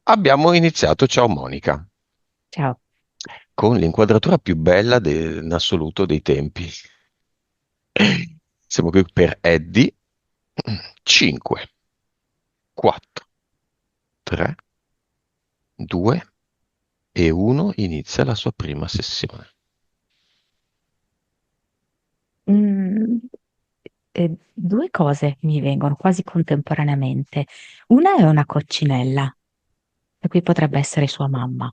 Abbiamo iniziato, ciao Monica, Ciao. con l'inquadratura più bella in assoluto dei tempi. Siamo qui per Eddie. 5, 4, 3, 2 e 1 inizia la sua prima sessione. Mm, due cose mi vengono quasi contemporaneamente. Una è una coccinella, per cui potrebbe essere sua mamma,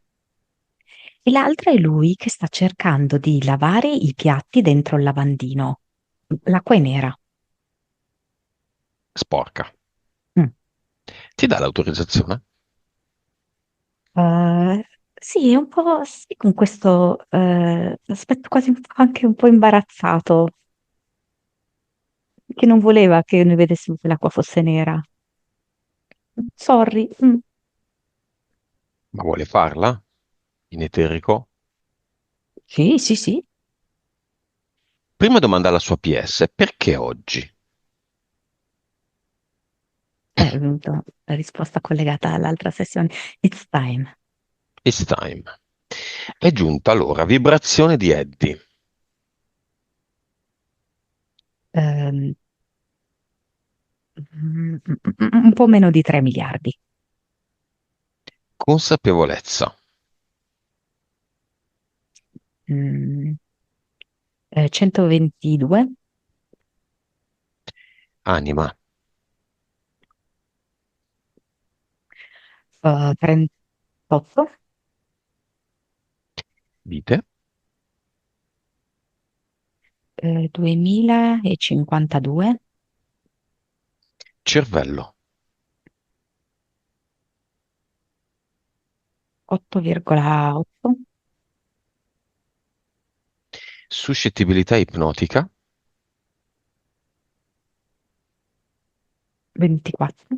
e l'altra è lui che sta cercando di lavare i piatti dentro il lavandino. L'acqua è nera. Sporca. Mm. Ti dà l'autorizzazione? Eh, sì, è un po' sì, con questo aspetto quasi anche un po' imbarazzato, che non voleva che noi vedessimo che l'acqua fosse nera. Sorry. Mm. Ma vuole farla? In eterico? Sì, sì, sì. Prima domanda alla sua PS, perché oggi? La risposta collegata all'altra sessione. It's time. It's time. È giunta allora vibrazione di Eddie. Ehm, un po' meno di 3 miliardi. Consapevolezza. Mm, 122, Anima. 38, Vite. 2052, Cervello. 8,8, Suscettibilità ipnotica. 24.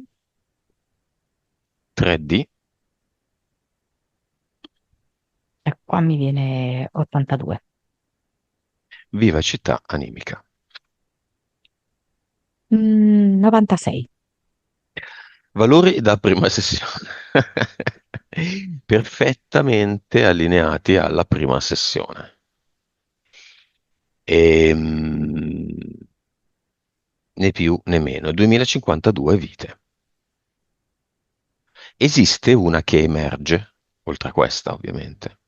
3D. E qua mi viene 82. Vivacità animica. 96. Valori da prima sessione. Perfettamente allineati alla prima sessione. Né più né meno. 2052 vite. Esiste una che emerge, oltre a questa ovviamente.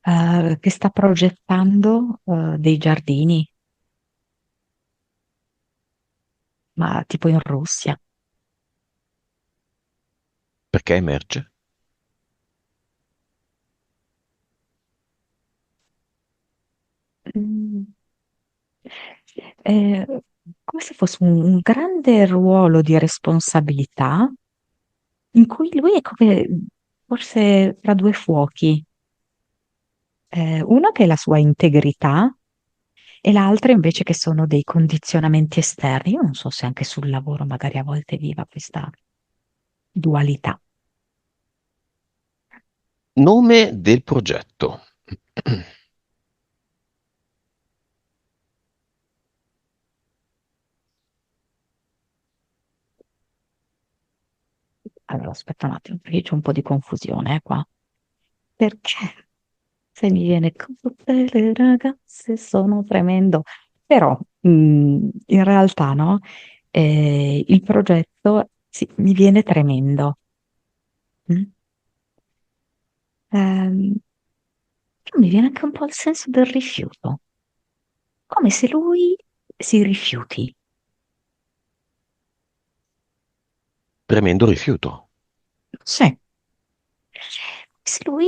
Che sta progettando dei giardini, ma tipo in Russia. Perché emerge? Mm, eh, come se fosse un grande ruolo di responsabilità in cui lui è come forse tra due fuochi. Uno che è la sua integrità e l'altra invece che sono dei condizionamenti esterni. Io non so se anche sul lavoro magari a volte viva questa dualità. Nome del progetto. Allora, aspetta un attimo, perché c'è un po' di confusione, qua. Perché se mi viene con tutte le ragazze sono tremendo. Però, in realtà, no? Il progetto, sì, mi viene tremendo. Mm? Ehm, mi viene anche un po' il senso del rifiuto, come se lui si rifiuti. Tremendo rifiuto. Sì. Se lui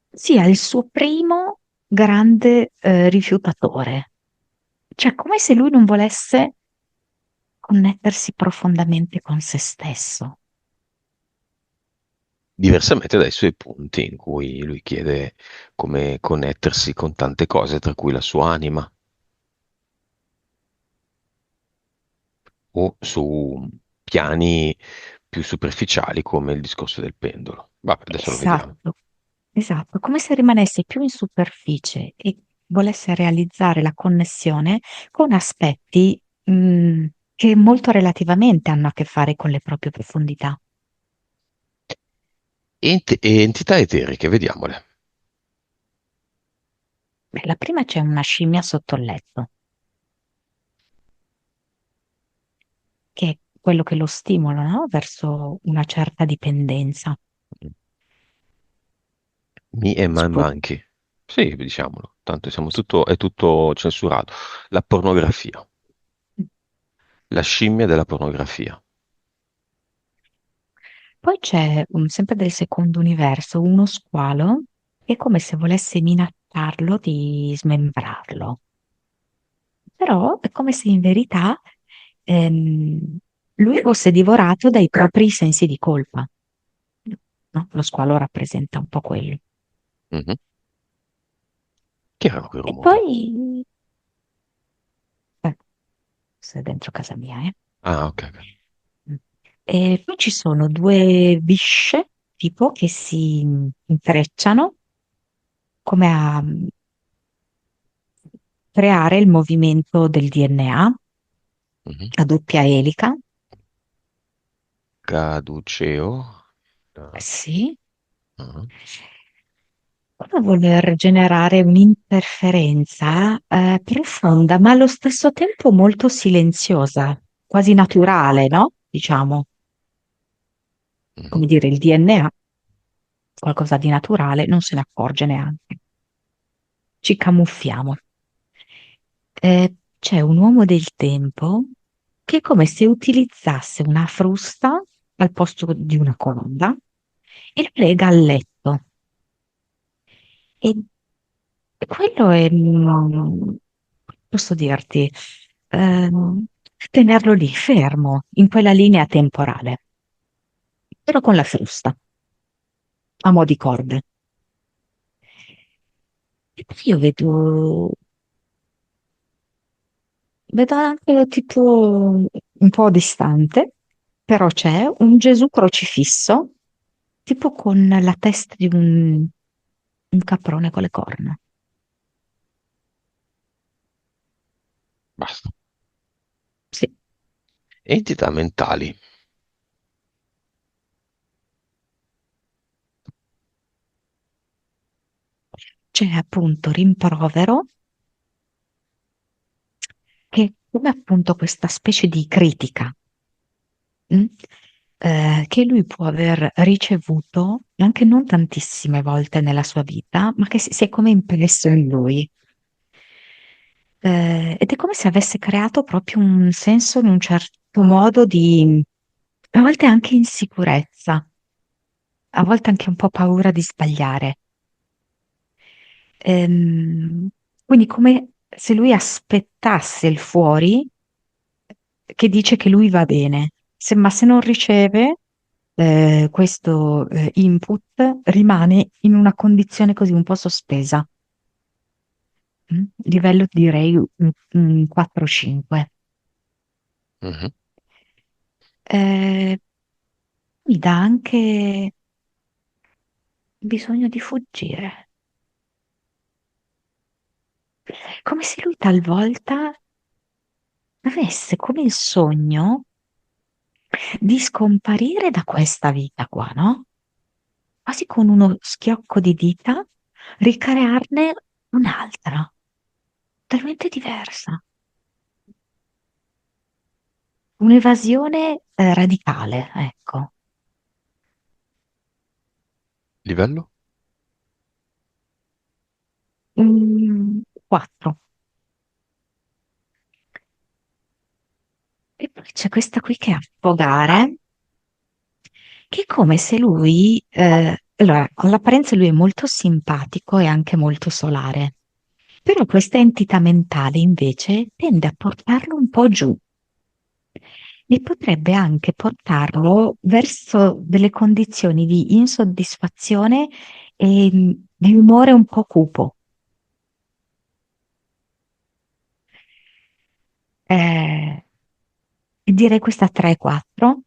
sia il suo primo grande rifiutatore. Cioè, come se lui non volesse connettersi profondamente con se stesso. Diversamente dai suoi punti in cui lui chiede come connettersi con tante cose, tra cui la sua anima, o su piani più superficiali come il discorso del pendolo. Vabbè, adesso lo vediamo. Esatto, esatto, come se rimanesse più in superficie e volesse realizzare la connessione con aspetti, che molto relativamente hanno a che fare con le proprie profondità. Entità eteriche, vediamole. Beh, la prima c'è una scimmia sotto il letto, che è quello che lo stimola, no? Verso una certa dipendenza. Mi e man Spu- manchi. Sì, diciamolo, tanto è tutto censurato. La pornografia, la scimmia della pornografia. Poi c'è, sempre del secondo universo, uno squalo che è come se volesse minacciarlo di smembrarlo. Però è come se in verità lui fosse divorato dai propri sensi di colpa, no? Lo squalo rappresenta un po' quello. Mhm. Che erano quei E rumori? poi, se è dentro casa mia, eh. Ah, ok, ok. E poi ci sono due bisce, tipo, che si intrecciano come a creare il movimento del DNA Mhm. a doppia elica. Caduceo. Ah, Sì, ah. come voler generare un'interferenza profonda, ma allo stesso tempo molto silenziosa, quasi naturale, no? Diciamo, come Mhm. dire, il DNA, qualcosa di naturale, non se ne accorge neanche. Ci camuffiamo. C'è un uomo del tempo che è come se utilizzasse una frusta al posto di una colonna e lo lega al letto. E quello è, posso dirti, ehm, tenerlo lì fermo, in quella linea temporale, però con la frusta, a mo' di corde. E poi io vedo anche tipo un po' distante, però c'è un Gesù crocifisso, tipo con la testa di un caprone con le corna. Basta. Sì, Entità mentali. c'è appunto rimprovero, che è come appunto questa specie di critica, mm, che lui può aver ricevuto anche non tantissime volte nella sua vita, ma che si è come impresso in lui. Ed è come se avesse creato proprio un senso in un certo modo di, a volte anche insicurezza, a volte anche un po' paura di sbagliare. Ehm, quindi come se lui aspettasse il fuori che dice che lui va bene, ma se non riceve questo input, rimane in una condizione così un po' sospesa. Livello direi un 4-5. Mhm. Mi dà anche bisogno di fuggire, come se lui talvolta avesse come il sogno di scomparire da questa vita qua, no? Quasi con uno schiocco di dita ricrearne un'altra, talmente diversa, un'evasione radicale, ecco. Livello? 4. E poi c'è questa qui che è affogare, che è come se lui, allora, all'apparenza lui è molto simpatico e anche molto solare, però questa entità mentale invece tende a portarlo un po' giù e potrebbe anche portarlo verso delle condizioni di insoddisfazione e di umore un po' cupo. E direi questa 3-4.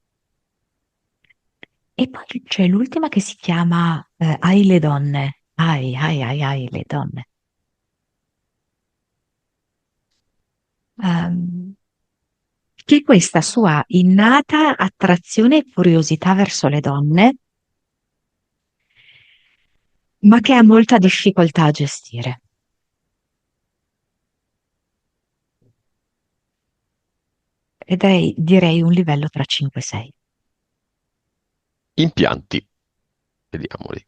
E poi c'è l'ultima che si chiama Ai le donne. Ai, ai, ai, ai, le donne. ehm, che questa sua innata attrazione e curiosità verso le donne, ma che ha molta difficoltà a gestire. Ed è, direi, un livello tra 5 e 6. Impianti, vediamoli.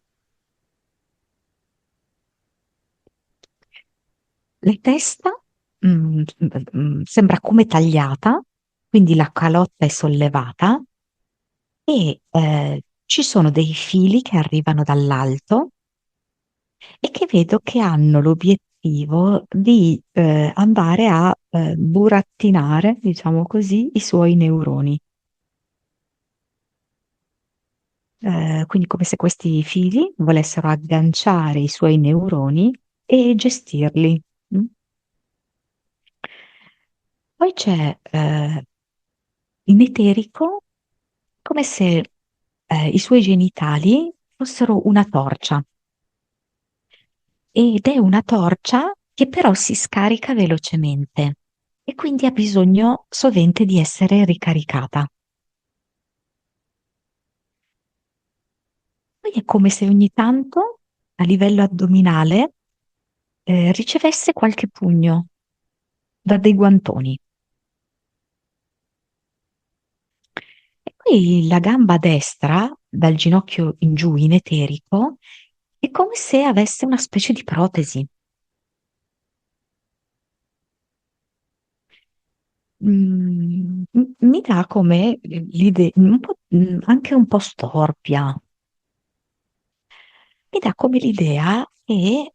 La testa sembra come tagliata, quindi la calotta è sollevata e ci sono dei fili che arrivano dall'alto e che vedo che hanno l'obiettivo di andare a burattinare, diciamo così, i suoi neuroni. Quindi come se questi fili volessero agganciare i suoi neuroni e gestirli. Mm? Poi c'è in eterico come se i suoi genitali fossero una torcia ed è una torcia che però si scarica velocemente e quindi ha bisogno sovente di essere ricaricata. Poi è come se ogni tanto a livello addominale ricevesse qualche pugno da dei guantoni. E poi la gamba destra, dal ginocchio in giù in eterico, è come se avesse una specie di protesi. Mi dà come l'idea, anche un po' storpia, mi dà come l'idea che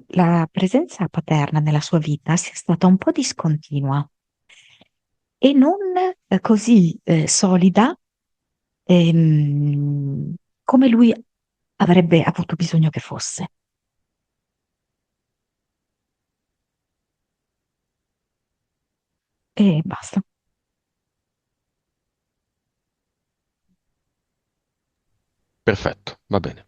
la presenza paterna nella sua vita sia stata un po' discontinua e non così solida come lui avrebbe avuto bisogno che fosse. E basta. Perfetto, va bene.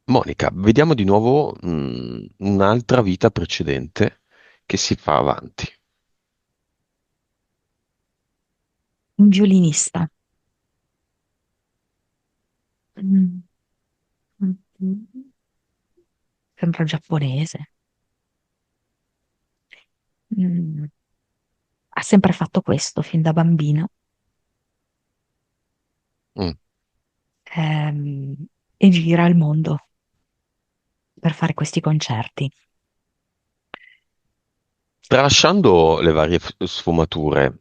Monica, vediamo di nuovo un'altra vita precedente che si fa avanti. Un violinista. Mm, mm, mm. Sembra giapponese. Mm. Ha sempre fatto questo fin da bambino. Mm. ehm, e gira il mondo per fare questi concerti. Tralasciando le varie sfumature,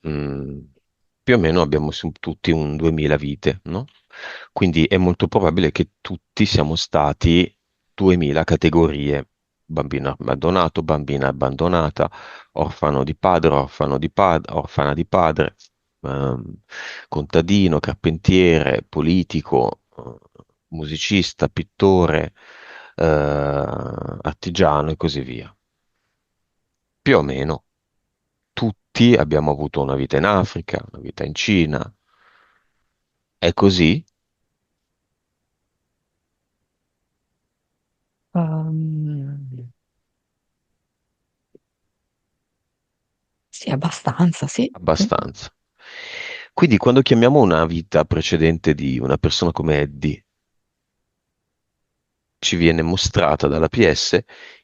più o meno abbiamo tutti un 2000 vite, no? Quindi è molto probabile che tutti siamo stati 2000 categorie. Bambino abbandonato, bambina abbandonata, orfano di padre, orfana di padre, ehm, contadino, carpentiere, politico, musicista, pittore, artigiano e così via. Più o meno tutti abbiamo avuto una vita in Africa, una vita in Cina. È così? Ehm, sì, abbastanza, sì. Sì. Abbastanza. Quindi quando chiamiamo una vita precedente di una persona come Eddie, ci viene mostrata dalla PS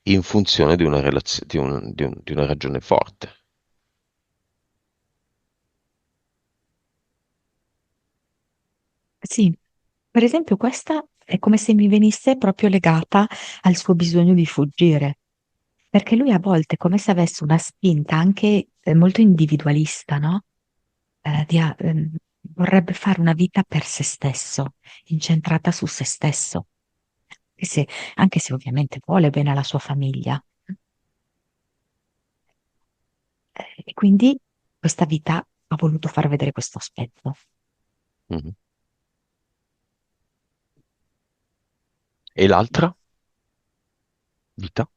in funzione di una di una ragione forte. Sì, per esempio questa è come se mi venisse proprio legata al suo bisogno di fuggire, perché lui a volte è come se avesse una spinta anche molto individualista, no? Vorrebbe fare una vita per se stesso, incentrata su se stesso, e anche se ovviamente vuole bene alla sua famiglia. E quindi questa vita ha voluto far vedere questo aspetto. Mhm. E l'altra vita?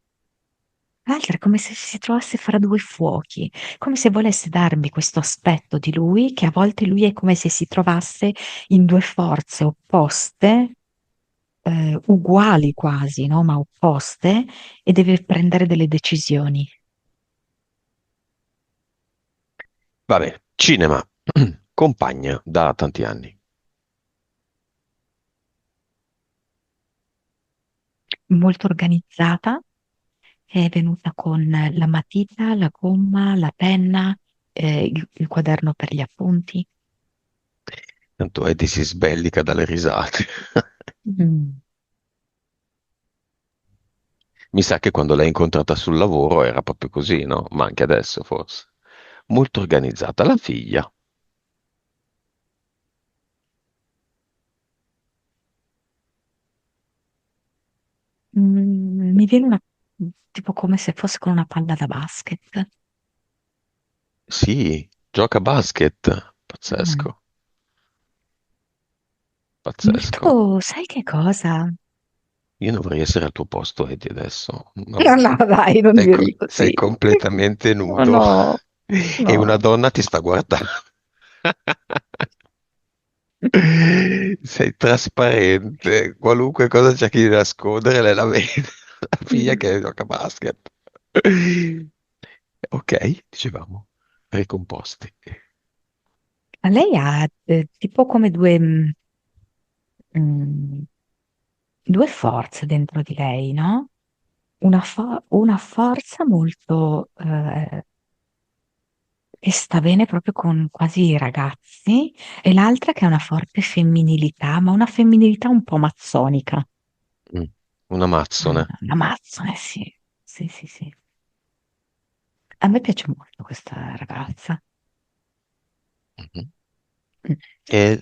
L'altra è come se si trovasse fra due fuochi, come se volesse darmi questo aspetto di lui, che a volte lui è come se si trovasse in due forze opposte, uguali quasi, no? Ma opposte, e deve prendere delle decisioni. Vabbè, cinema, compagna da tanti anni. Molto organizzata, è venuta con la matita, la gomma, la penna, il quaderno per gli appunti. Tanto Eddie si sbellica dalle risate. Mm. Mi sa che quando l'hai incontrata sul lavoro era proprio così, no? Ma anche adesso forse. Molto organizzata. La figlia. Mi viene una, tipo come se fosse con una palla da basket. Sì, gioca a basket. Mm. Pazzesco, pazzesco. Molto, sai che cosa? Io dovrei essere al tuo posto, Eddie, adesso. No, Vabbè. no, dai, non dirgli Sei così. completamente Oh nudo no, e una no. donna ti sta guardando. Sei trasparente, qualunque cosa cerchi di nascondere, lei la vede. La figlia che gioca a basket. Ok, dicevamo, ricomposti. Ma lei ha tipo come mm, due forze dentro di lei, no? Una forza molto che sta bene proprio con quasi i ragazzi, e l'altra che ha una forte femminilità, ma una femminilità un po' mazzonica. Mm. Una mazzone. Una mazzone, sì. Sì, sì, sì. A me piace molto questa ragazza. Mhm. Mm. E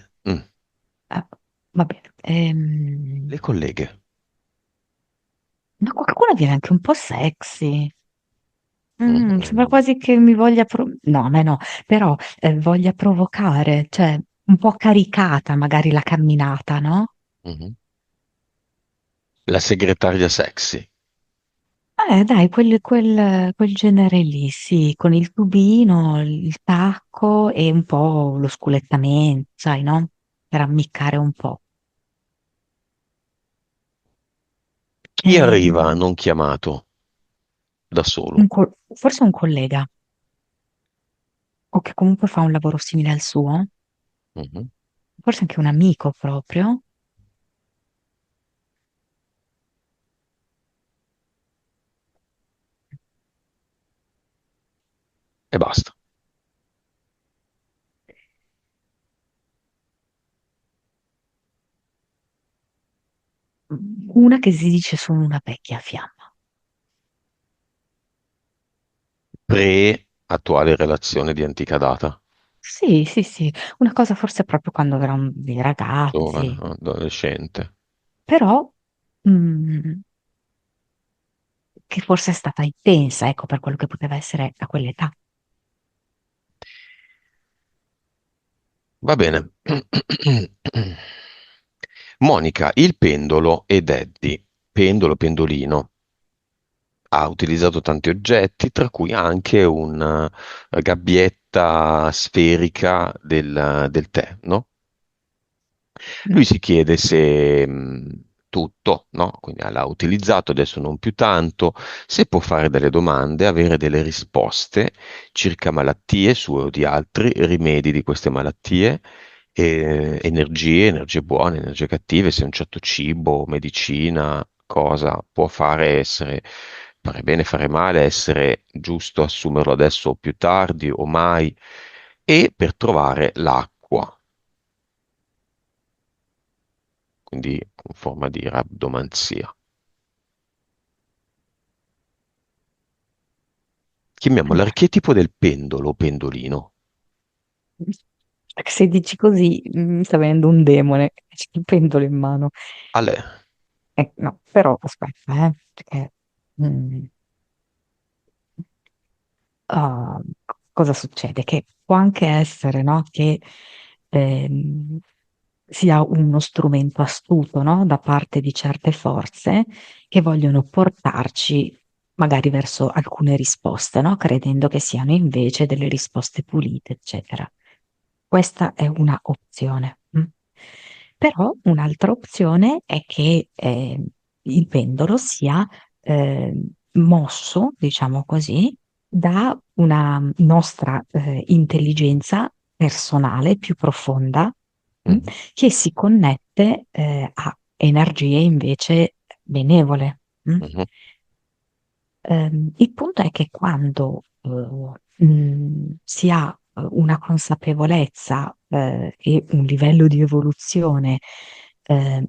Ah, va bene. le colleghe. Ma qualcuno viene anche un po' sexy. Sembra Mhm. quasi che mi voglia no, a me no, però voglia provocare, cioè un po' caricata magari la camminata, no? Mhm. La segretaria sexy. Dai, quel genere lì, sì, con il tubino, il tacco e un po' lo sculettamento, sai, no? Per ammiccare un po'. Chi arriva Ehm, non chiamato da solo? forse un collega, o che comunque fa un lavoro simile al suo, Mhm. forse anche un amico proprio. E basta. Una che si dice sono una vecchia fiamma. Pre-attuale relazione di antica data. Sì, sì, sì, una cosa forse proprio quando erano dei Giovane, ragazzi, adolescente. però mm, che forse è stata intensa, ecco, per quello che poteva essere a quell'età. Va bene. Monica, il pendolo ed Eddie, pendolo, pendolino, ha utilizzato tanti oggetti, tra cui anche una gabbietta sferica del tè, no? Lui Mm. si chiede se tutto, no? Quindi l'ha utilizzato, adesso non più tanto, se può fare delle domande, avere delle risposte circa malattie sue o di altri, rimedi di queste malattie, energie buone, energie cattive, se un certo cibo, medicina, cosa può fare essere, fare bene, fare male, essere giusto assumerlo adesso o più tardi o mai, e per trovare l'acqua, quindi in forma di rabdomanzia. Chiamiamo Allora, l'archetipo del pendolo o pendolino. se dici così, mi sta venendo un demone, c'è il pendolo in mano. Ale, No, però aspetta, perché mm, cosa succede? Che può anche essere, no, che ehm, sia uno strumento astuto, no, da parte di certe forze che vogliono portarci magari verso alcune risposte, no, credendo che siano invece delle risposte pulite, eccetera. Questa è una opzione. Però un'altra opzione è che il pendolo sia eh, mosso, diciamo così, da una nostra intelligenza personale più profonda, mh, mhm, che si connette a energie invece benevole. Mh. mhm, Il punto è che quando si ha una consapevolezza e un livello di evoluzione eh,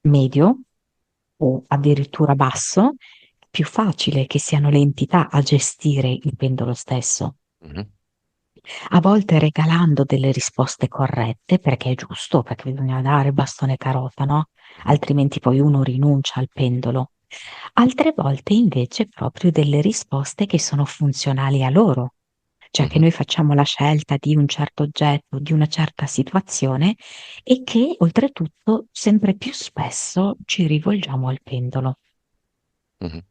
medio o addirittura basso, è più facile che siano le entità a gestire il pendolo stesso. mhm, A volte regalando delle risposte corrette, perché è giusto, perché bisogna dare bastone e carota, no? mhm, Altrimenti poi uno rinuncia al pendolo. Altre volte invece proprio delle risposte che sono funzionali a loro, cioè che mhm, noi facciamo la scelta di un certo oggetto, di una certa situazione e che oltretutto sempre più spesso ci rivolgiamo al pendolo. mhm.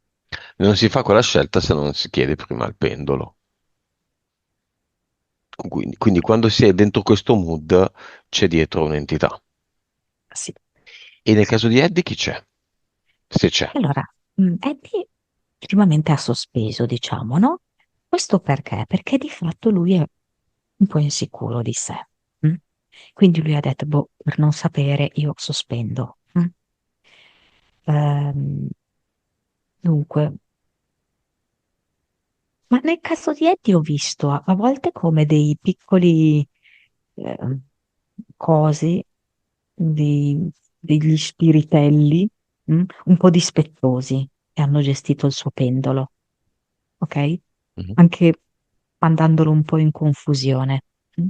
Non si fa quella scelta se non si chiede prima il pendolo. Quindi quando si è dentro questo mood c'è dietro un'entità. Sì. E nel caso di Eddie chi c'è? Se c'è. Allora, Eddie ultimamente ha sospeso, diciamo, no? Questo perché? Perché di fatto lui è un po' insicuro di sé. Mm? Quindi lui ha detto, boh, per non sapere io sospendo. Mm? Ehm, dunque, ma nel caso di Eddie ho visto a volte come dei piccoli ehm, cosi, degli spiritelli, un po' dispettosi e hanno gestito il suo pendolo, ok? Mhm. Anche mandandolo un po' in confusione. Mm?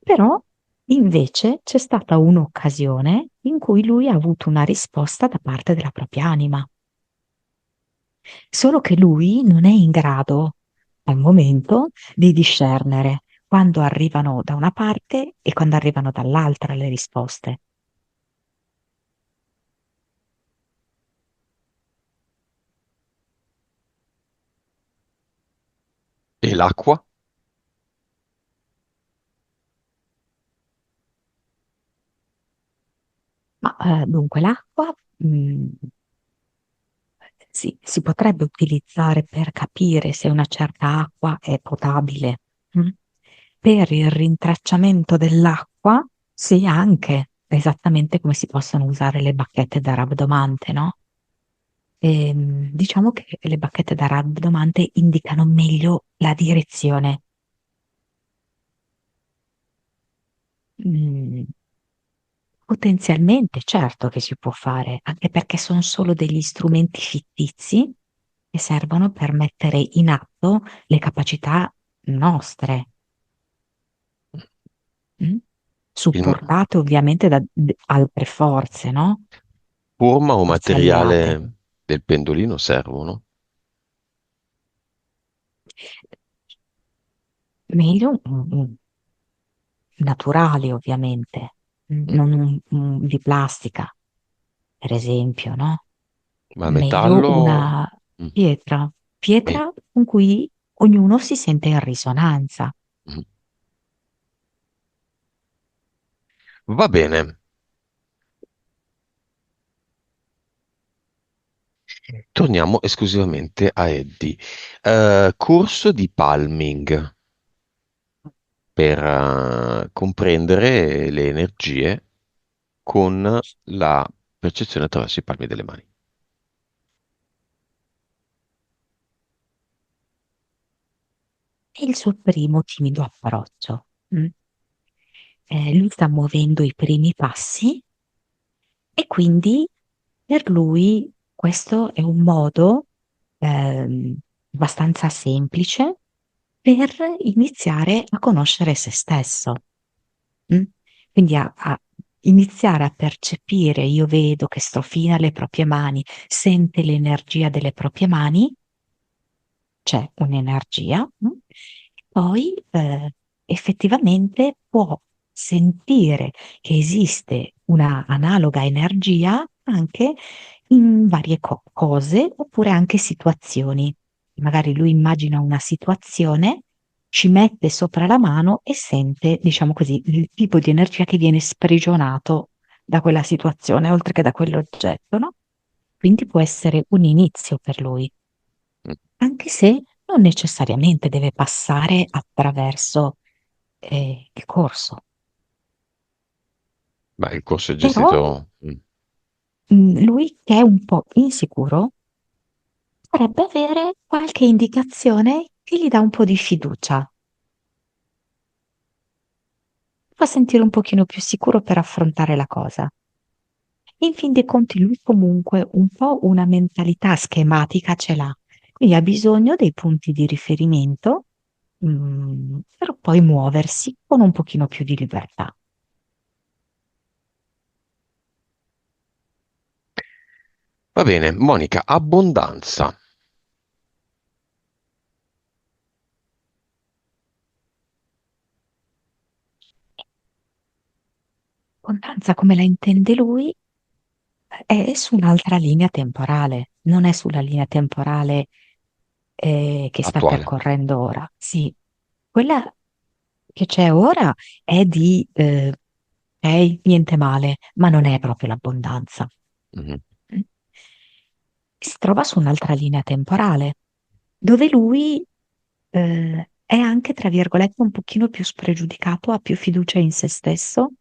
Però invece c'è stata un'occasione in cui lui ha avuto una risposta da parte della propria anima. Solo che lui non è in grado al momento di discernere quando arrivano da una parte e quando arrivano dall'altra le risposte. E l'acqua? Ma dunque l'acqua si potrebbe utilizzare per capire se una certa acqua è potabile. Mm? Per il rintracciamento dell'acqua, sì, anche esattamente come si possono usare le bacchette da rabdomante, no? Diciamo che le bacchette da rabdomante indicano meglio la direzione. Mm, Potenzialmente, certo che si può fare, anche perché sono solo degli strumenti fittizi che servono per mettere in atto le capacità nostre, mm? Il ma- Supportate ovviamente da altre forze, no? Forma o Forze alleate. materiale del pendolino servono? Meglio naturali, ovviamente, Mm. non di plastica, per esempio, no? Ma Meglio metallo? una Mm. pietra, Eh, pietra con cui ognuno si sente in risonanza. mm. Va bene. Torniamo esclusivamente a Eddie. Corso di palming per comprendere le energie con la percezione attraverso i palmi delle mani. È il suo primo timido approccio. Mm? Lui sta muovendo i primi passi e quindi per lui questo è un modo ehm, abbastanza semplice per iniziare a conoscere se stesso. Mm? Quindi a iniziare a percepire, io vedo che strofina le proprie mani, sente l'energia delle proprie mani, c'è un'energia, poi effettivamente può sentire che esiste una analoga energia anche in varie cose oppure anche situazioni. Magari lui immagina una situazione ci mette sopra la mano e sente, diciamo così, il tipo di energia che viene sprigionato da quella situazione, oltre che da quell'oggetto, no? Quindi può essere un inizio per lui, Mm. anche se non necessariamente deve passare attraverso il corso. Ma il corso è Però gestito. lui che è un po' insicuro potrebbe avere qualche indicazione che gli dà un po' di fiducia, fa sentire un pochino più sicuro per affrontare la cosa. In fin dei conti lui comunque un po' una mentalità schematica ce l'ha, quindi ha bisogno dei punti di riferimento, per poi muoversi con un pochino più di libertà. Va bene, Monica, abbondanza, Abbondanza, come la intende lui, è su un'altra linea temporale, non è sulla linea temporale che sta attuale. percorrendo ora. Sì, quella che c'è ora è di, ok, niente male, ma non è proprio l'abbondanza. Mhm. Mm. Si trova su un'altra linea temporale, dove lui è anche, tra virgolette, un pochino più spregiudicato, ha più fiducia in se stesso,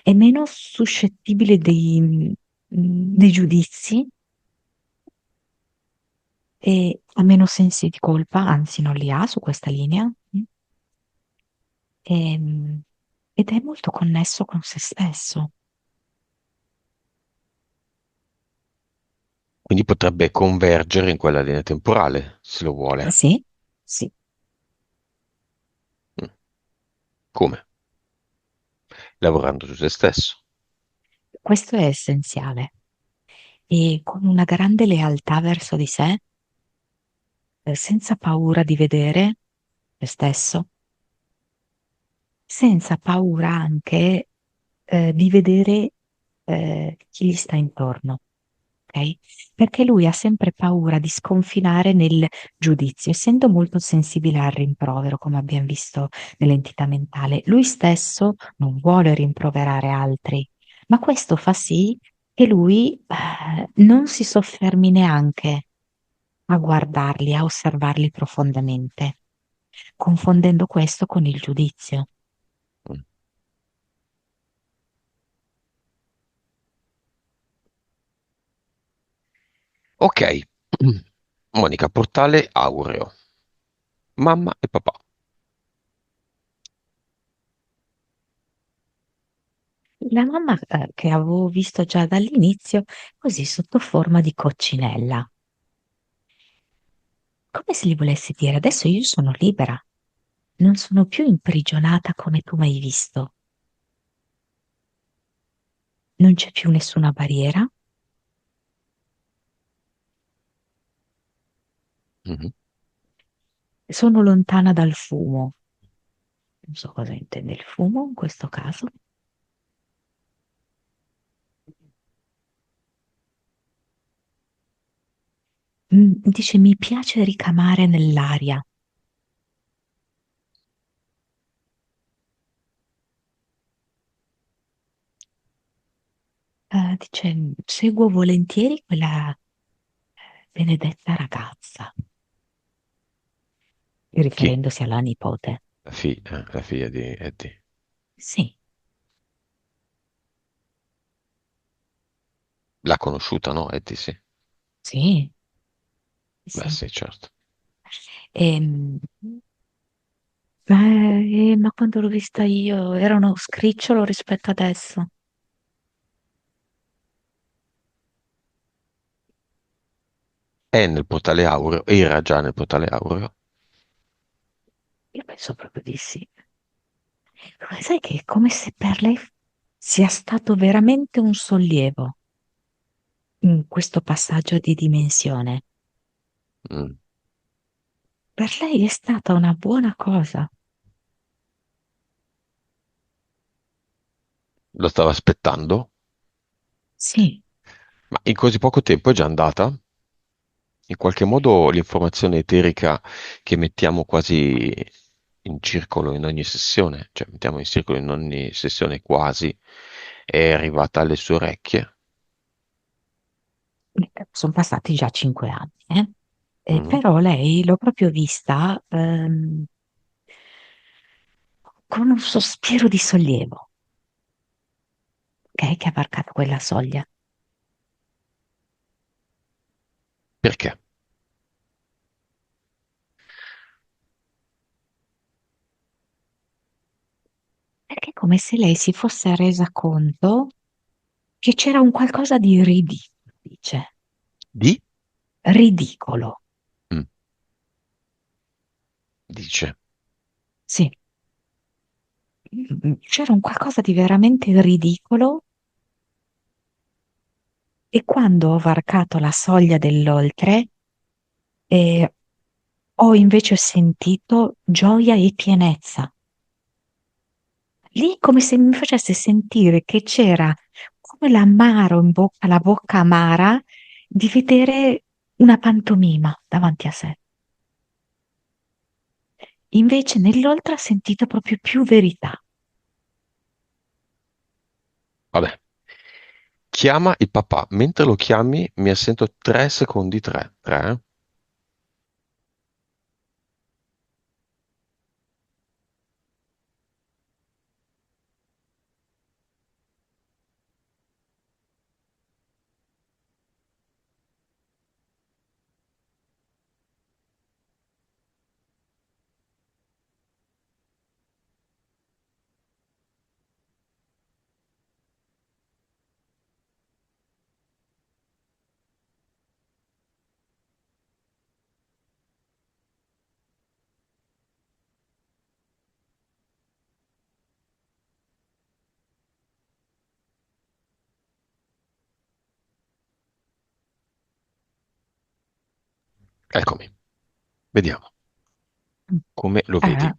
è meno suscettibile dei giudizi e ha meno sensi di colpa, anzi non li ha su questa linea, Ehm, ed è molto connesso con se stesso. Quindi potrebbe convergere in quella linea temporale, se lo vuole. Sì, sì, Mm. Come? Lavorando su se stesso. questo è essenziale. E con una grande lealtà verso di sé, senza paura di vedere se stesso, senza paura anche di vedere chi gli sta intorno, ok? Perché lui ha sempre paura di sconfinare nel giudizio, essendo molto sensibile al rimprovero, come abbiamo visto nell'entità mentale. Lui stesso non vuole rimproverare altri, ma questo fa sì che lui non si soffermi neanche a guardarli, a osservarli profondamente, confondendo questo con il giudizio. Mm. Ok. Monica, portale aureo. Mamma e papà. La mamma, che avevo visto già dall'inizio, così sotto forma di coccinella, come se gli volessi dire, adesso io sono libera, non sono più imprigionata come tu mi hai visto, non c'è più nessuna barriera, Mhm. sono lontana dal fumo. Non so cosa intende il fumo in questo caso. Dice, mi piace ricamare nell'aria. Dice, seguo volentieri quella benedetta ragazza, Chi? riferendosi alla nipote. La figlia di Eddie. Sì, L'ha conosciuta, no? Eddie, sì. sì, Beh, sì. sì, certo. Ehm, ma quando l'ho vista io era uno scricciolo rispetto adesso. È nel portale aureo, era già nel portale aureo. Io penso proprio di sì. Ma sai che è come se per lei sia stato veramente un sollievo in questo passaggio di dimensione. Mm. Per lei è stata una buona cosa. Lo stava aspettando, Sì, ma in così poco tempo è già andata. In qualche modo l'informazione eterica che mettiamo quasi in circolo in ogni sessione, cioè mettiamo in circolo in ogni sessione è arrivata alle sue orecchie. Sono passati già 5 anni, eh? Mm. Però lei l'ho proprio vista con un sospiro di sollievo, ok, che ha varcato quella soglia. Perché? Perché è come se lei si fosse resa conto che c'era un qualcosa di ridicolo, dice. Di? Ridicolo, Mm, dice. sì. C'era un qualcosa di veramente ridicolo e quando ho varcato la soglia dell'oltre, eh, ho invece sentito gioia e pienezza. Lì come se mi facesse sentire che c'era come l'amaro in bocca, la bocca amara di vedere una pantomima davanti a sé. Invece nell'oltre ha sentito proprio più verità. Vabbè. Chiama il papà. Mentre lo chiami, mi assento 3 secondi, tre. Tre, eh? Eccomi. Vediamo. Come lo vedi? Ah,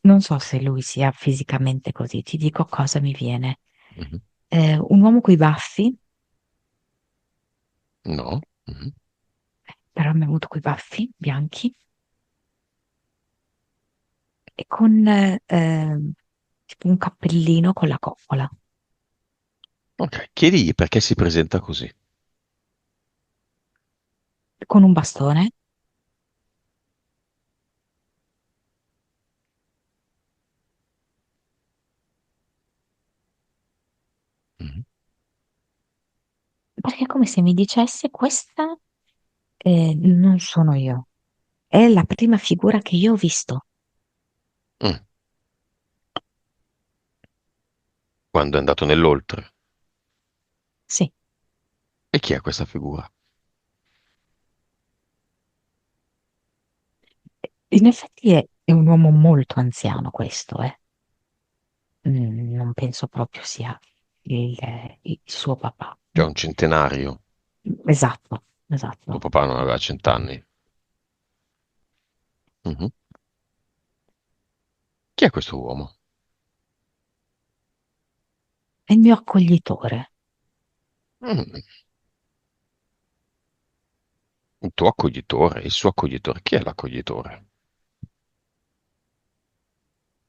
non so se lui sia fisicamente così, ti dico cosa mi viene. Mhm. Un uomo coi baffi, No? Mhm. però mi è venuto coi baffi bianchi e con tipo un cappellino con la coppola, Ok. Chiedigli perché si presenta così. con un bastone, Mhm. perché è come se mi dicesse questa non sono io, è la prima figura che io ho visto. Mm. Quando è andato nell'oltre. Sì, E chi è questa figura? in effetti è un uomo molto anziano questo, eh. Non penso proprio sia il suo papà. Cioè un centenario. Esatto, Tuo esatto. papà non aveva 100 anni. Mhm. Chi è questo uomo? È il mio accoglitore. Mm. Il tuo accoglitore, il suo accoglitore. Chi è l'accoglitore?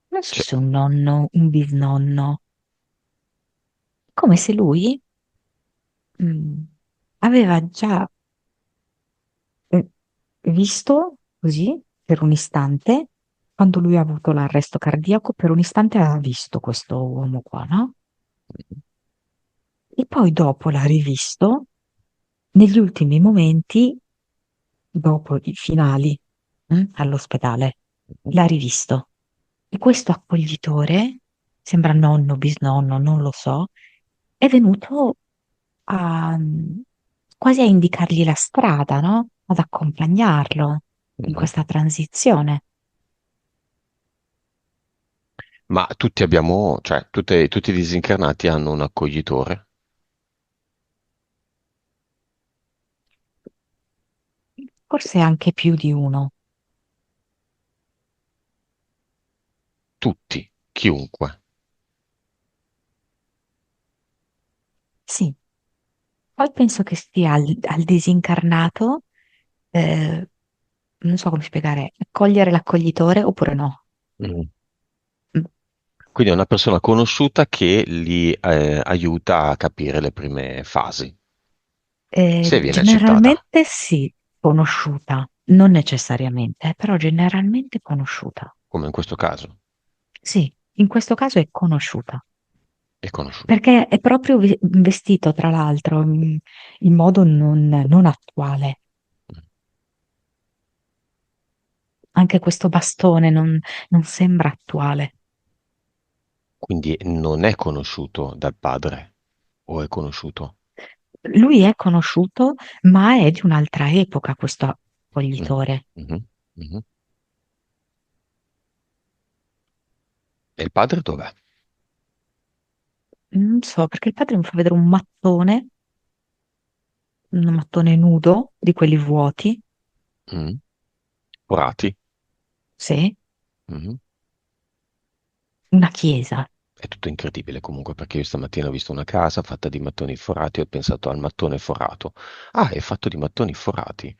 Non so Cioè, se un nonno, un bisnonno, come se lui mm, aveva già eh, visto così per un istante, quando lui ha avuto l'arresto cardiaco, per un istante aveva visto questo uomo qua, no? E poi dopo l'ha rivisto negli ultimi momenti, dopo i finali, all'ospedale. L'ha rivisto. E questo accoglitore, sembra nonno, bisnonno, non lo so, è venuto a, quasi a indicargli la strada, no? Ad accompagnarlo in mhm. questa transizione. Ma tutti abbiamo, cioè, tutti i disincarnati hanno un accoglitore. Forse anche più di uno. Tutti, chiunque. Sì. Poi penso che stia al disincarnato, non so come spiegare, accogliere l'accoglitore oppure no. Mm. Mm. Quindi è una persona conosciuta che li aiuta a capire le prime fasi, se viene accettata, Generalmente sì, conosciuta, non necessariamente, però generalmente conosciuta. come in questo caso, Sì, in questo caso è conosciuta, è conosciuta. perché è proprio vestito, tra l'altro, in modo non attuale. Mm. Anche questo bastone non sembra attuale. Quindi non è conosciuto dal padre, o è conosciuto? Lui è conosciuto, ma è di un'altra epoca questo Mm. coglitore. Mhm. Mhm. E il padre dov'è? Non so, perché il padre mi fa vedere un mattone nudo, di quelli vuoti, Mm. Forati? sì, Mhm. una chiesa. È tutto incredibile comunque perché io stamattina ho visto una casa fatta di mattoni forati e ho pensato al mattone forato. Ah, è fatto di mattoni forati.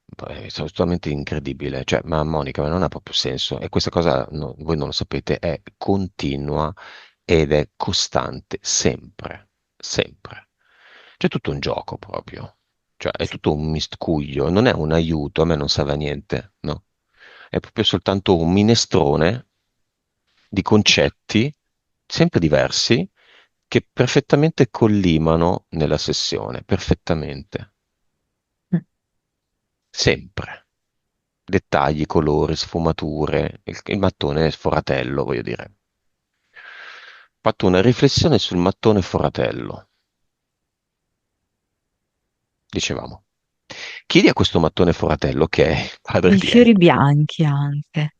Beh, è assolutamente incredibile. Cioè, ma Monica, ma non ha proprio senso. E questa cosa, voi non lo sapete, è continua ed è costante sempre, sempre. C'è tutto un gioco proprio. Cioè, è Sì. tutto un miscuglio, non è un aiuto, a me non serve a niente, no? È proprio soltanto un minestrone di concetti sempre diversi che perfettamente collimano nella sessione, perfettamente, Mm. sempre. Dettagli, colori, sfumature, il mattone è sforatello, voglio dire. Ho fatto una riflessione sul mattone foratello, dicevamo. Chiedi a questo mattone foratello, che è il padre I di fiori Eddie, bianchi anche.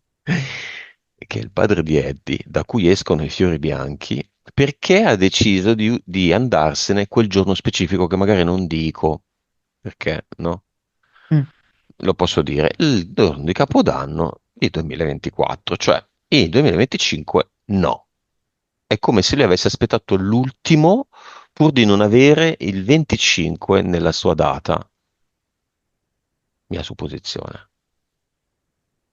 che è il padre di Eddie, da cui escono i fiori bianchi, perché ha deciso di andarsene quel giorno specifico che magari non dico, perché no? Mm. Lo posso dire, il giorno di Capodanno di 2024, cioè il 2025 no. È come se lui avesse aspettato l'ultimo pur di non avere il 25 nella sua data, mia supposizione.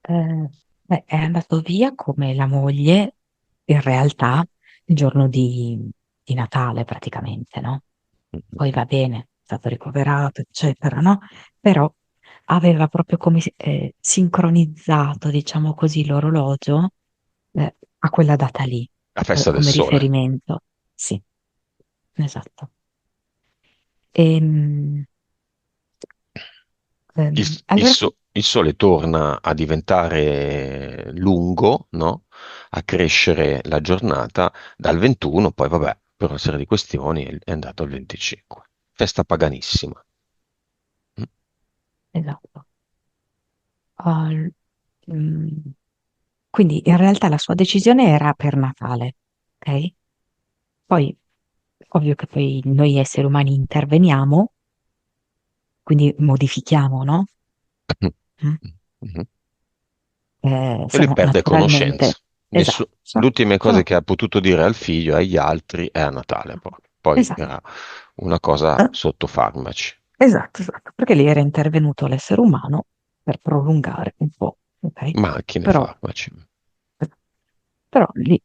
Eh, beh, è andato via come la moglie, in realtà, il giorno di Natale praticamente, no? Poi va bene, è stato ricoverato, eccetera, no? Però aveva proprio come sincronizzato, diciamo così, l'orologio a quella data lì, La festa del come sole. riferimento. Sì, esatto. Ehm, Il, il allora, il sole torna a diventare lungo, no? A crescere la giornata dal 21, poi vabbè, per una serie di questioni è andato al 25. Festa paganissima. Mm. esatto. Al- mm, quindi in realtà la sua decisione era per Natale, ok? Poi, ovvio che poi noi esseri umani interveniamo, quindi modifichiamo, no? Mm? Mhm. E lui Sono perde naturalmente, conoscenza. esatto, Le ultime cose sono, che ha potuto dire al figlio e agli altri è a Natale proprio. Poi esatto, era una cosa eh, sotto farmaci. esatto, perché lì era intervenuto l'essere umano per prolungare un po', ok? Macchine, Però, farmaci. però lì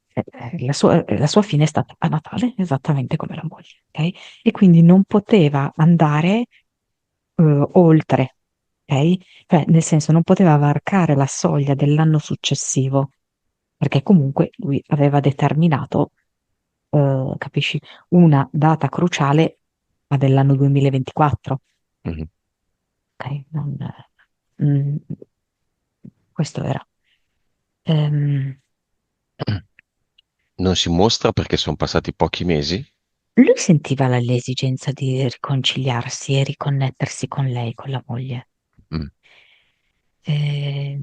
la sua fine è stata a Natale, esattamente come la moglie, ok? E quindi non poteva andare oltre, ok? Cioè, nel senso, non poteva varcare la soglia dell'anno successivo, perché comunque lui aveva determinato, capisci, una data cruciale, ma dell'anno 2024, Mhm. ok? Mm, questo era. Ehm, Non si mostra perché sono passati pochi mesi. lui sentiva l'esigenza di riconciliarsi e riconnettersi con lei, con la moglie. Mm. Eh,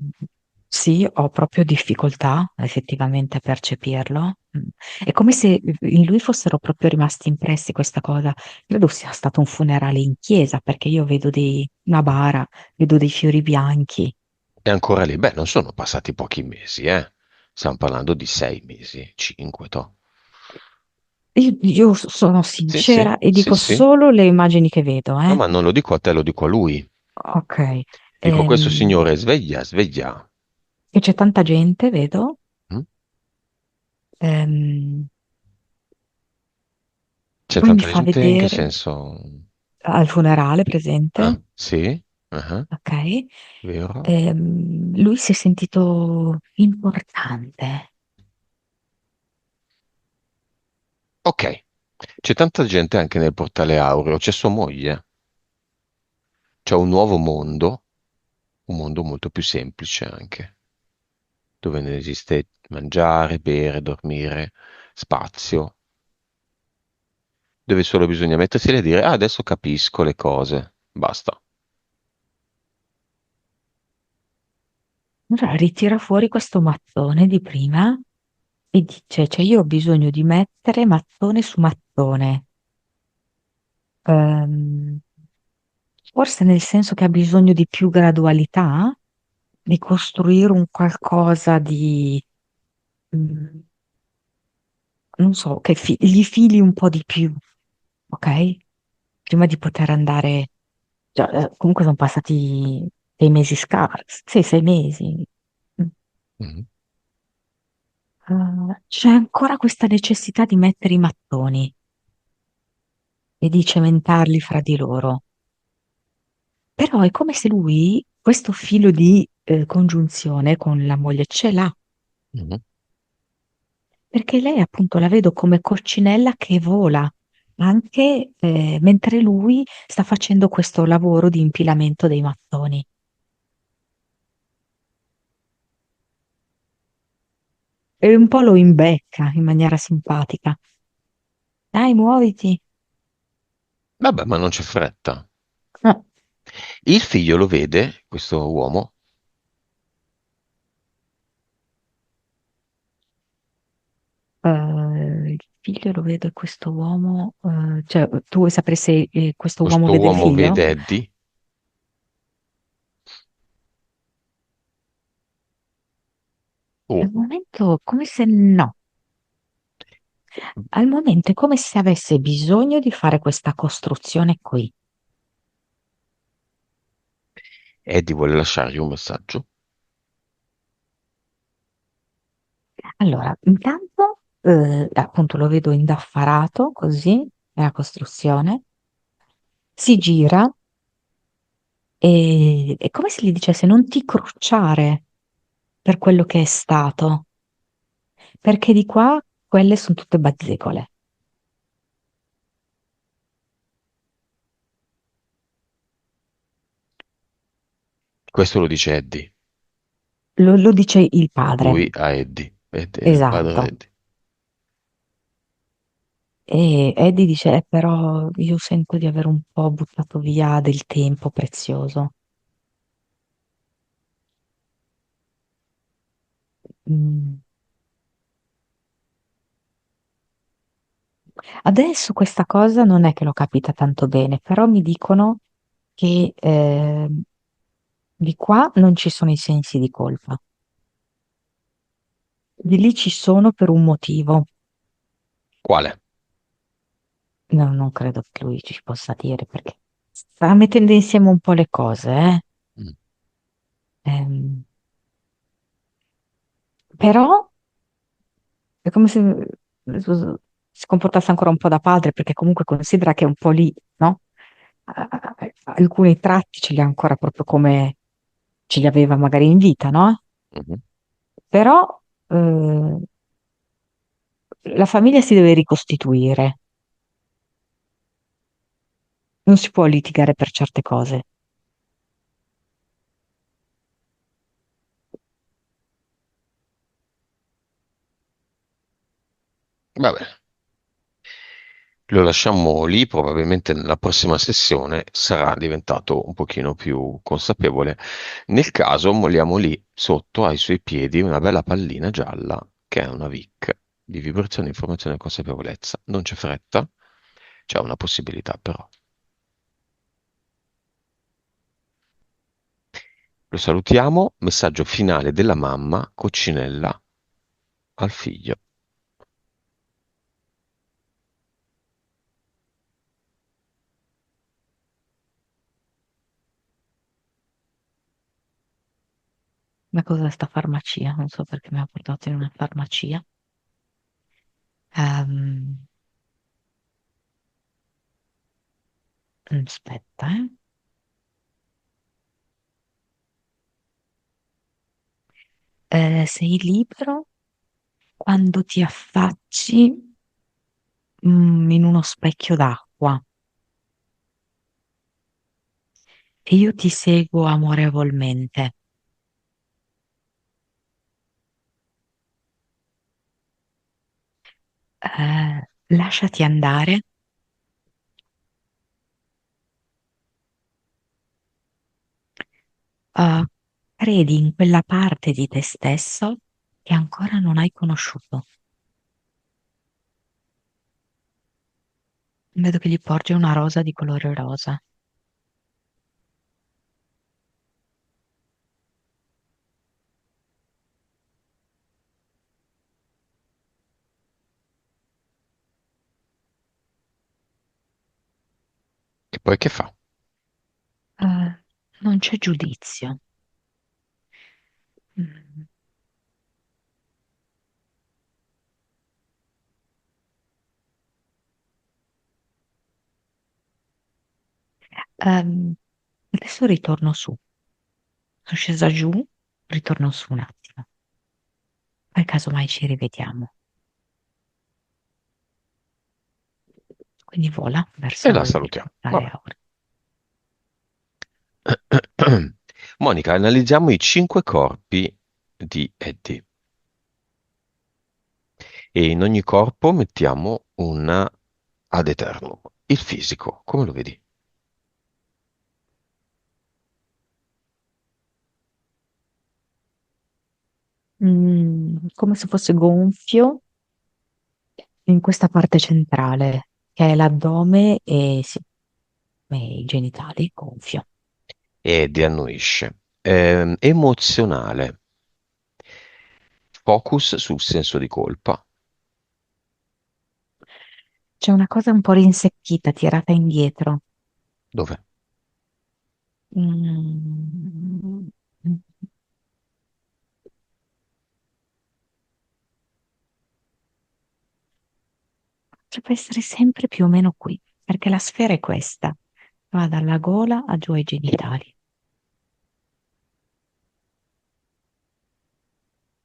sì, ho proprio difficoltà effettivamente a percepirlo. È come se in lui fossero proprio rimasti impressi questa cosa. Credo sia stato un funerale in chiesa, perché io vedo una bara, vedo dei fiori bianchi. È ancora lì. Beh, non sono passati pochi mesi, eh. Stiamo parlando di 6 mesi, 5, toh. Io sono Sì, sì, sincera e sì, dico sì. solo le immagini che vedo, No, eh. ma non lo dico a te, lo dico a lui. Ok. Dico, questo Ehm, signore sveglia, sveglia. che c'è tanta gente, vedo, Mm? ehm, C'è poi mi tanta fa gente in che vedere senso? al funerale Ah, presente, sì? Ah, ok? vero? Lui si è sentito importante. Ok, c'è tanta gente anche nel portale Aureo, c'è sua moglie, c'è un nuovo mondo, un mondo molto più semplice anche, dove non esiste mangiare, bere, dormire, spazio, dove solo bisogna mettersi lì e dire, ah, adesso capisco le cose, basta. Allora ritira fuori questo mattone di prima e dice, cioè io ho bisogno di mettere mattone su mattone. Ehm, Forse nel senso che ha bisogno di più gradualità, di costruire un qualcosa di, mm, non so, che gli fili un po' di più, ok? Prima di poter andare, già, comunque sono passati 6 mesi scarsi, sì, 6 mesi. Mm. Mhm, C'è ancora questa necessità di mettere i mattoni e di cementarli fra di loro. Però è come se lui questo filo di congiunzione con la moglie ce l'ha, mhm. perché lei appunto la vedo come coccinella che vola, anche mentre lui sta facendo questo lavoro di impilamento dei mattoni. E un po' lo imbecca in maniera simpatica. Dai, muoviti. Vabbè, ma non c'è fretta. Ah, Il figlio lo vede, questo uomo, il figlio lo vede questo uomo, cioè tu vuoi sapere se questo uomo questo vede il uomo figlio? vede Eddie. Al Oh, momento come se no. Al momento è come se avesse bisogno di fare questa costruzione qui. Eddie vuole lasciargli un messaggio. Allora, intanto, appunto lo vedo indaffarato così, nella costruzione, si gira e è come se gli dicesse non ti crucciare per quello che è stato, perché di qua quelle sono tutte bazzecole. Questo lo dice Eddie. Lo dice il padre, Lui a Eddie. Eddie, il padre esatto. Eddie. E Eddie dice, però io sento di aver un po' buttato via del tempo prezioso. Mm. Adesso questa cosa non è che l'ho capita tanto bene, però mi dicono che di qua non ci sono i sensi di colpa, di lì ci sono per un motivo. Quale? No, non credo che lui ci possa dire perché sta mettendo insieme un po' le cose, eh. Mm, Ehm, Però è come se si comportasse ancora un po' da padre, perché comunque considera che è un po' lì, no? Alcuni tratti ce li ha ancora proprio come ce li aveva magari in vita, no? mhm. Però eh, la famiglia si deve ricostituire, non si può litigare per certe cose. Va bene. Lo lasciamo lì, probabilmente nella prossima sessione sarà diventato un pochino più consapevole. Nel caso, molliamo lì sotto ai suoi piedi una bella pallina gialla che è una VIC di vibrazione, informazione e consapevolezza. Non c'è fretta, c'è una possibilità però. Lo salutiamo, messaggio finale della mamma, coccinella al figlio. Ma cos'è sta farmacia? Non so perché mi ha portato in una farmacia. Ehm, aspetta, eh. Sei libero quando ti affacci, in uno specchio d'acqua e io ti seguo amorevolmente. Lasciati andare. Uh, credi in quella parte di te stesso che ancora non hai conosciuto. Vedo che gli porge una rosa di colore rosa. E poi che fa? Uh, non c'è giudizio. Mm. Adesso ritorno su. Sono scesa giù, ritorno su un attimo. Poi casomai ci rivediamo. Quindi vola E verso la il salutiamo. portale Vabbè. Aure. Monica, analizziamo i 5 corpi di Eddie e in ogni corpo mettiamo un ad eternum. Il fisico, come lo vedi? Come se fosse gonfio in questa parte centrale, che è l'addome e, sì, e i genitali, gonfio. Eddie annuisce. Emozionale, focus sul senso di colpa. C'è una cosa un po' rinsecchita, tirata indietro. Dove? Mm, Potrebbe essere sempre più o meno qui, perché la sfera è questa. Va dalla gola a giù ai genitali.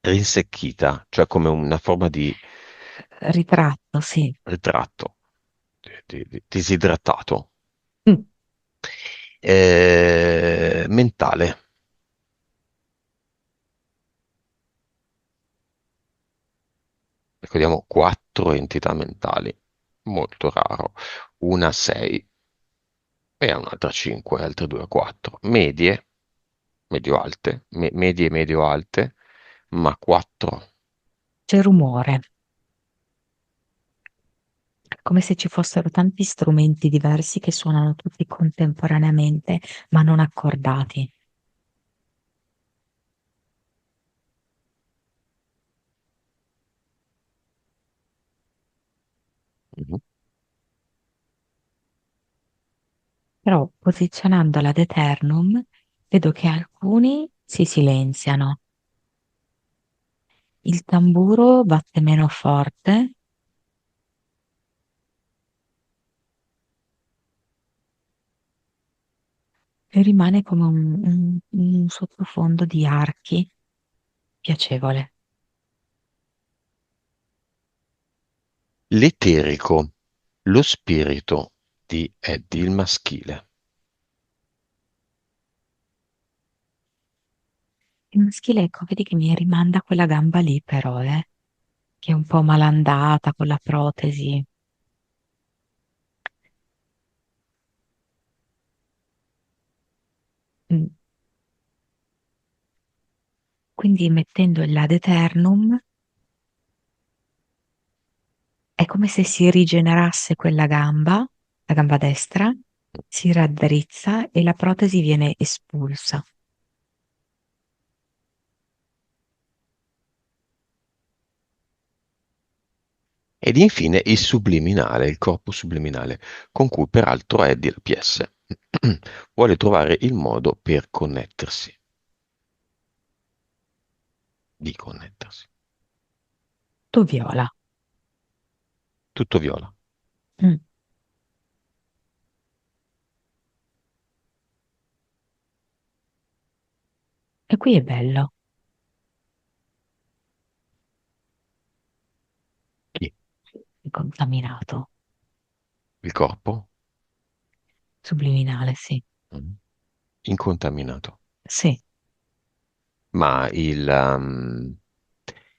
Rinsecchita, cioè come una forma di Ritratto, sì. ritratto, disidratato. Mm. Mentale. Ricordiamo 4 entità mentali, molto raro. Una 6 e un'altra 5, altre 2 a 4. Medie, medio-alte, medie e medio-alte, ma 4. C'è rumore, come se ci fossero tanti strumenti diversi che suonano tutti contemporaneamente, ma non accordati. Mhm. Però posizionandola ad eternum, vedo che alcuni si silenziano. Il tamburo batte meno forte e rimane come un sottofondo di archi piacevole. L'eterico, lo spirito di Eddie il maschile. Il maschile, ecco, vedi che mi rimanda quella gamba lì, però, che è un po' malandata con la protesi. Mm. Quindi mettendo il ad eternum è come se si rigenerasse quella gamba, la gamba destra, si raddrizza e la protesi viene espulsa. Ed infine il subliminale, il corpo subliminale, con cui peraltro Eddie, la PS, vuole trovare il modo per connettersi. di connettersi. Tutto viola. Tutto viola. Mm. E qui è bello, Chi? è contaminato, Il corpo? subliminale, sì. Mm. Incontaminato. Sì. Ma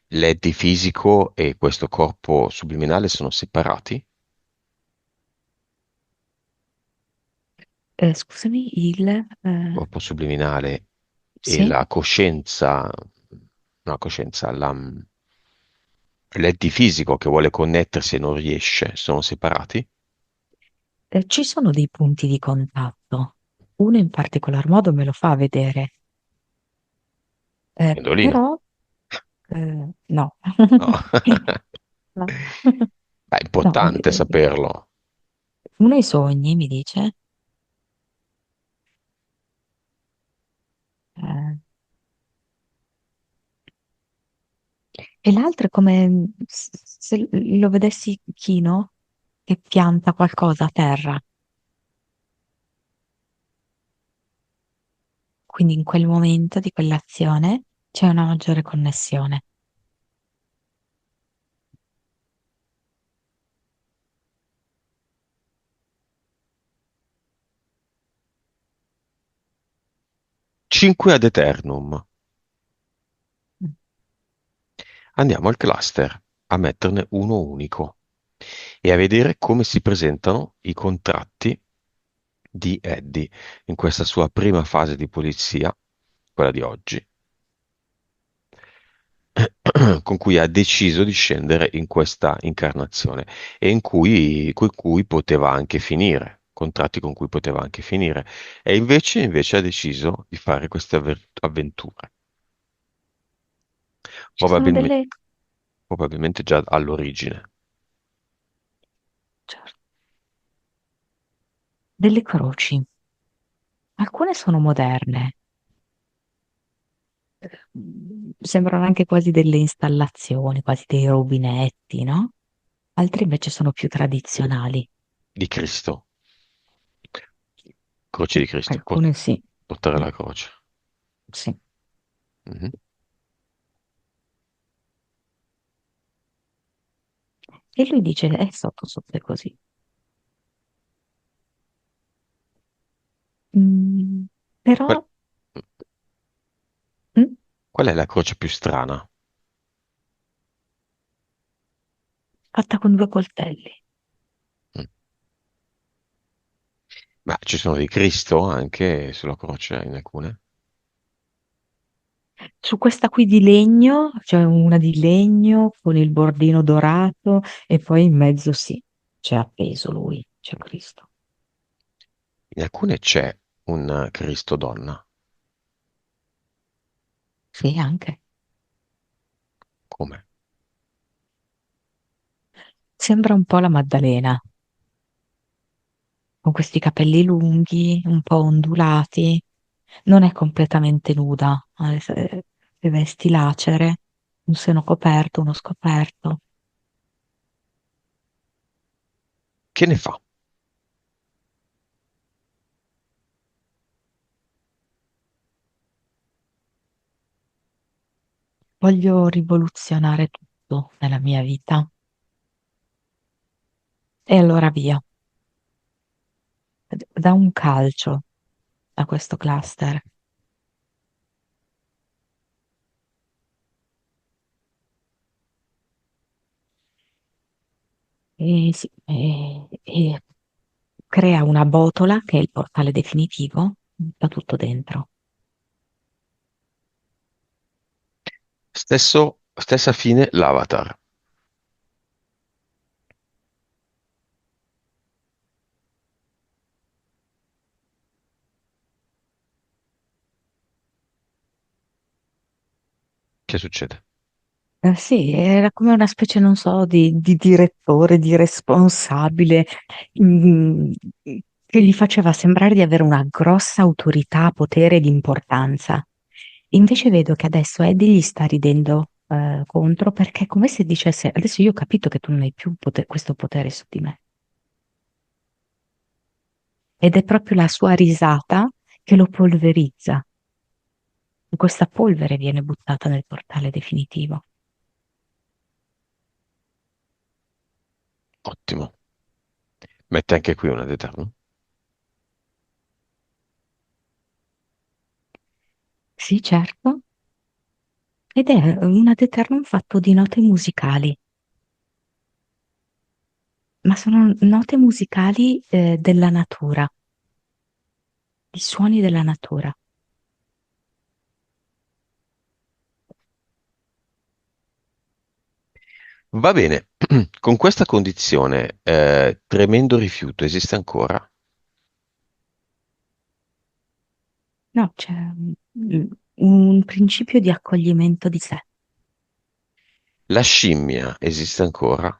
l'Eddie fisico e questo corpo subliminale sono separati? Il Scusami, il... corpo subliminale e sì? la coscienza, no, coscienza, l'Eddie fisico che vuole connettersi e non riesce, sono separati? Ci sono dei punti di contatto. Uno in particolar modo me lo fa vedere, Indolino? però no. No. No. È No, importante saperlo. uno ai sogni mi dice, eh, e l'altro è come se lo vedessi chino che pianta qualcosa a terra, quindi in quel momento di quell'azione c'è una maggiore connessione. 5 ad eternum. Mm. Andiamo al cluster, a metterne uno unico e a vedere come si presentano i contratti di Eddie in questa sua prima fase di pulizia, quella di oggi, con cui ha deciso di scendere in questa incarnazione e con cui poteva anche finire, contratti con cui poteva anche finire, e invece ha deciso di fare queste avventure, Ci sono probabilmente, probabilmente già all'origine. certo, delle croci. Alcune sono moderne, sembrano anche quasi delle installazioni, quasi dei rubinetti, no? Altre invece sono più tradizionali. Di Cristo, croce di Cristo, Alcune sì. portare Mm, la croce. sì. Mhm. E lui dice, sotto sotto è così. Mm, Qual, però, mm, qual è la croce più strana? fatta con due coltelli. Mm. Ma ci sono di Cristo anche sulla croce in alcune? Su questa qui di legno, c'è una di legno con il bordino dorato e poi in mezzo sì, c'è appeso lui, c'è Cristo. In alcune c'è un Cristo donna. Sì, anche. Come? Sembra un po' la Maddalena, con questi capelli lunghi, un po' ondulati. Non è completamente nuda, ha le vesti lacere, un seno coperto, uno scoperto. Che ne fa? Voglio rivoluzionare tutto nella mia vita. E allora via, da un calcio a questo cluster. E, sì, e crea una botola che è il portale definitivo, da tutto dentro. Stessa fine l'Avatar. Che succede? Sì, era come una specie, non so, di direttore, di responsabile, mm, che gli faceva sembrare di avere una grossa autorità, potere ed importanza. Invece vedo che adesso Eddie gli sta ridendo contro perché è come se dicesse, adesso io ho capito che tu non hai più questo potere su di me. Ed è proprio la sua risata che lo polverizza. Questa polvere viene buttata nel portale definitivo. Ottimo. Mette anche qui una deterno. Sì, certo. Ed è un ad eternum fatto di note musicali, ma sono note musicali della natura, di suoni della natura. Va bene, con questa condizione, tremendo rifiuto esiste ancora? No, c'è un principio di accoglimento di sé. La scimmia esiste ancora?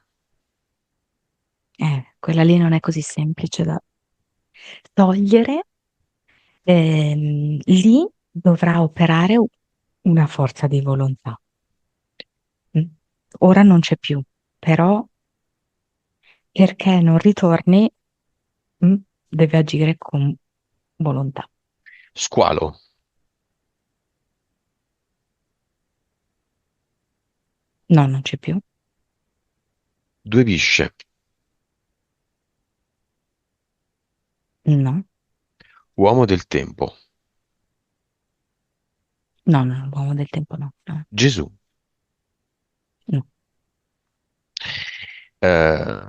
Quella lì non è così semplice da togliere. Lì dovrà operare una forza di volontà. Mm. Ora non c'è più, però perché non ritorni, mm, deve agire con volontà. Squalo, No, non c'è più. due bisce, No, uomo del tempo, no, no, l'uomo del tempo no, no, Gesù, no, eh,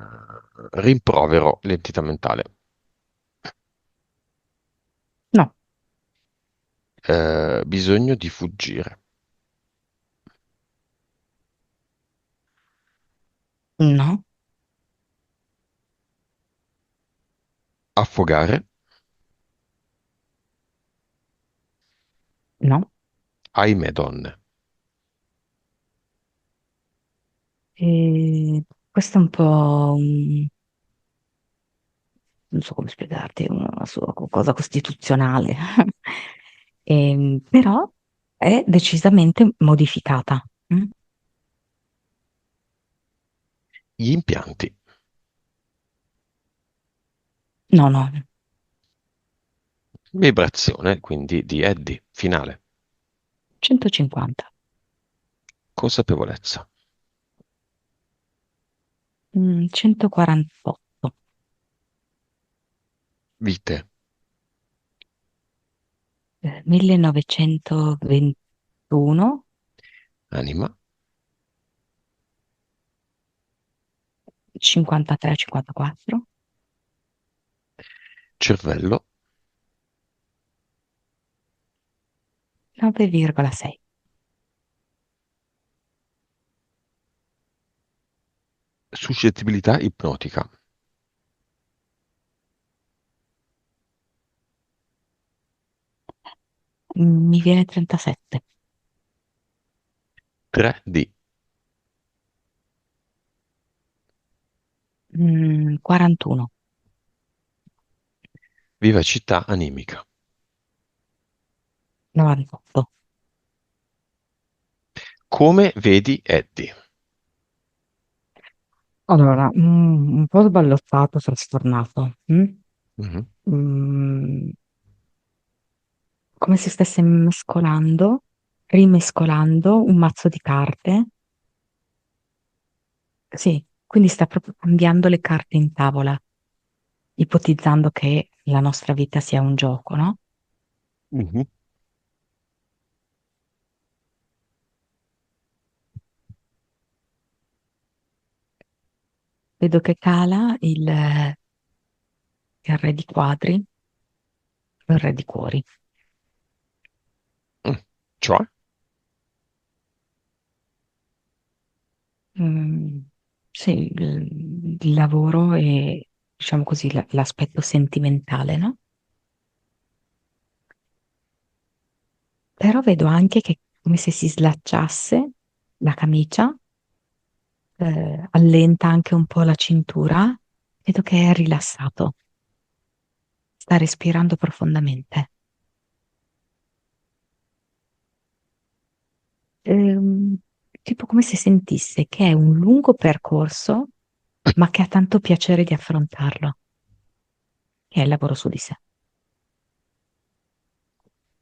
rimprovero l'entità mentale, no, bisogno di fuggire, no, affogare, no. ahimè donne. E questo è un po', non so come spiegarti, una sua cosa costituzionale. Però è decisamente modificata. Mm? Gli impianti, No, no, vibrazione quindi di Eddie, finale, 150. consapevolezza, 148. vite, 1921, anima, 53-54, cervello, 9,6. suscettibilità ipnotica, Mi viene 37. 3D, 41. vivacità animica. 98. Come vedi Eddie? Allora, un po' sballottato, frastornato. Mhm. Mm, come se stesse mescolando, rimescolando un mazzo di carte. Sì, quindi sta proprio cambiando le carte in tavola, ipotizzando che la nostra vita sia un gioco, no? Mhm. Vedo che cala il re di quadri, il re di cuori. Mm. Cioè, Mm, sì, il lavoro e, diciamo così, l'aspetto sentimentale, no? Però vedo anche che come se si slacciasse la camicia, allenta anche un po' la cintura, vedo che è rilassato, sta respirando profondamente. tipo come se sentisse che è un lungo percorso, ma che ha tanto piacere di affrontarlo, che è il lavoro su di sé.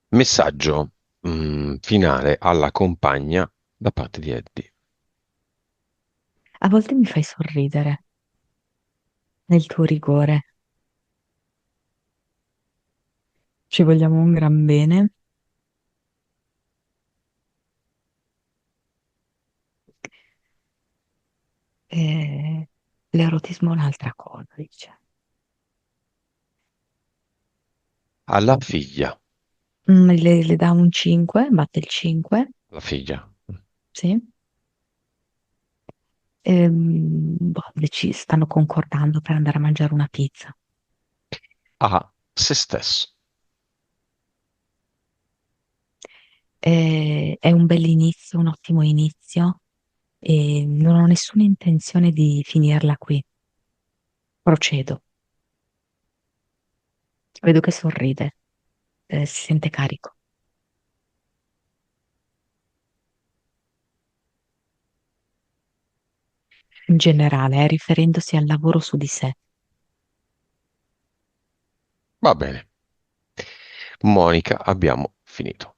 Messaggio, finale alla compagna da parte di Eddie. A volte mi fai sorridere nel tuo rigore. Ci vogliamo un gran bene. E l'erotismo è un'altra cosa, dice. Alla figlia, Le dà un 5, batte il 5, la figlia, sì. Boh, stanno concordando per andare a mangiare una pizza. a se stesso. È un bell'inizio, un ottimo inizio e non ho nessuna intenzione di finirla qui. Procedo. Vedo che sorride, si sente carico. In generale, riferendosi al lavoro su di sé. Va bene. Monica, abbiamo finito.